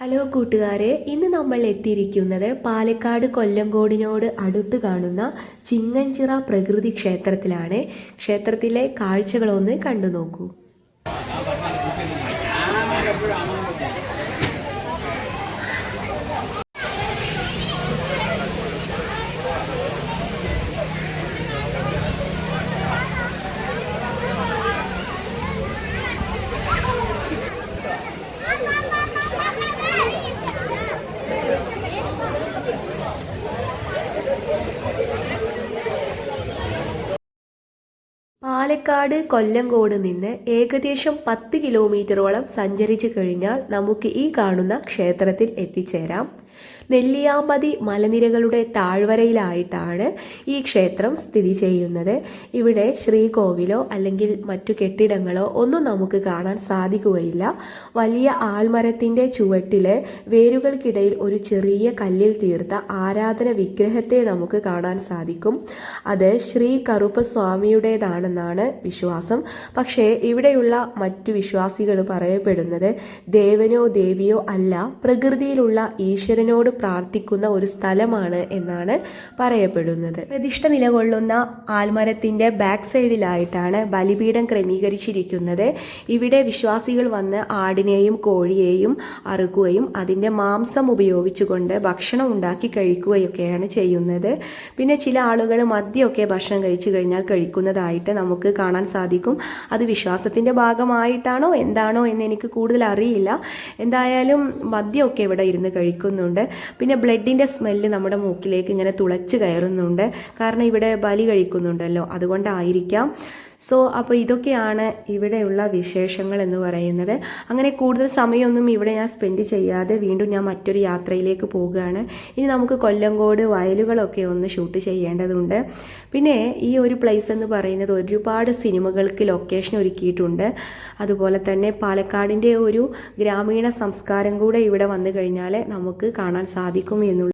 Hello കൂട്ടുകാരെ, ഇന്ന് നമ്മൾ എത്തിയിരിക്കുന്നത് പാലക്കാട് കൊല്ലങ്കോടിനോട് അടുത്ത് കാണുന്ന ചിങ്ങഞ്ചിറ പ്രകൃതി ക്ഷേത്രത്തിലാണ്. ക്ഷേത്രത്തിലെ കാഴ്ചകളൊന്ന് കണ്ടു നോക്കൂ. പാലക്കാട് കൊല്ലങ്കോട് നിന്ന് ഏകദേശം 10 കിലോമീറ്ററോളം സഞ്ചരിച്ചു കഴിഞ്ഞാൽ നമുക്ക് ഈ കാണുന്ന ക്ഷേത്രത്തിൽ എത്തിച്ചേരാം. നെല്ലിയാമ്പതി മലനിരകളുടെ താഴ്വരയിലായിട്ടാണ് ഈ ക്ഷേത്രം സ്ഥിതി ചെയ്യുന്നത്. ഇവിടെ ശ്രീകോവിലോ അല്ലെങ്കിൽ മറ്റു കെട്ടിടങ്ങളോ ഒന്നും നമുക്ക് കാണാൻ സാധിക്കുകയില്ല. വലിയ ആൽമരത്തിൻ്റെ ചുവട്ടിലെ വേരുകൾക്കിടയിൽ ഒരു ചെറിയ കല്ലിൽ തീർത്ത ആരാധന വിഗ്രഹത്തെ നമുക്ക് കാണാൻ സാധിക്കും. അത് ശ്രീ കറുപ്പസ്വാമിയുടേതാണെന്നാണ് വിശ്വാസം. പക്ഷേ ഇവിടെയുള്ള മറ്റു വിശ്വാസികൾ പറയപ്പെടുന്നത് ദേവനോ ദേവിയോ അല്ല, പ്രകൃതിയിലുള്ള ഈശ്വരനോട് പ്രാർത്ഥിക്കുന്ന ഒരു സ്ഥലമാണ് എന്നാണ് പറയപ്പെടുന്നത്. പ്രതിഷ്ഠ നിലകൊള്ളുന്ന ആൽമരത്തിന്റെ ബാക്ക് സൈഡിലായിട്ടാണ് ബലിപീഠം ക്രമീകരിച്ചിരിക്കുന്നത്. ഇവിടെ വിശ്വാസികൾ വന്ന് ആടിനെയും കോഴിയെയും അറുക്കുകയും അതിൻ്റെ മാംസം ഉപയോഗിച്ചുകൊണ്ട് ഭക്ഷണം ഉണ്ടാക്കി കഴിക്കുകയൊക്കെയാണ് ചെയ്യുന്നത്. പിന്നെ ചില ആളുകൾ മദ്യമൊക്കെ ഭക്ഷണം കഴിച്ചു കഴിഞ്ഞാൽ കഴിക്കുന്നതായിട്ട് നമുക്ക് കാണാൻ സാധിക്കും. അത് വിശ്വാസത്തിൻ്റെ ഭാഗമായിട്ടാണോ എന്താണോ എന്ന് എനിക്ക് കൂടുതൽ അറിയില്ല. എന്തായാലും മദ്യമൊക്കെ ഇവിടെ ഇരുന്ന് കഴിക്കുന്നുണ്ട്. പിന്നെ ബ്ലഡിൻ്റെ സ്മെല്ല് നമ്മുടെ മൂക്കിലേക്ക് ഇങ്ങനെ തുളച്ച് കയറുന്നുണ്ട്. കാരണം ഇവിടെ ബലി കഴിക്കുന്നുണ്ടല്ലോ, അതുകൊണ്ടായിരിക്കാം. അപ്പോൾ ഇതൊക്കെയാണ് ഇവിടെയുള്ള വിശേഷങ്ങൾ എന്ന് പറയുന്നത്. അങ്ങനെ കൂടുതൽ സമയമൊന്നും ഇവിടെ ഞാൻ സ്പെൻഡ് ചെയ്യാതെ വീണ്ടും ഞാൻ മറ്റൊരു യാത്രയിലേക്ക് പോവുകയാണ്. ഇനി നമുക്ക് കൊല്ലങ്കോട് വയലുകളൊക്കെ ഒന്ന് ഷൂട്ട് ചെയ്യേണ്ടതുണ്ട്. പിന്നെ ഈ ഒരു പ്ലേസ് എന്ന് പറയുന്നത് ഒരുപാട് സിനിമകൾക്ക് ലൊക്കേഷൻ ഒരുക്കിയിട്ടുണ്ട്. അതുപോലെ തന്നെ പാലക്കാടിൻ്റെ ഒരു ഗ്രാമീണ സംസ്കാരം കൂടെ ഇവിടെ വന്നു കഴിഞ്ഞാൽ നമുക്ക് കാണാൻ സാധിക്കും എന്നുള്ള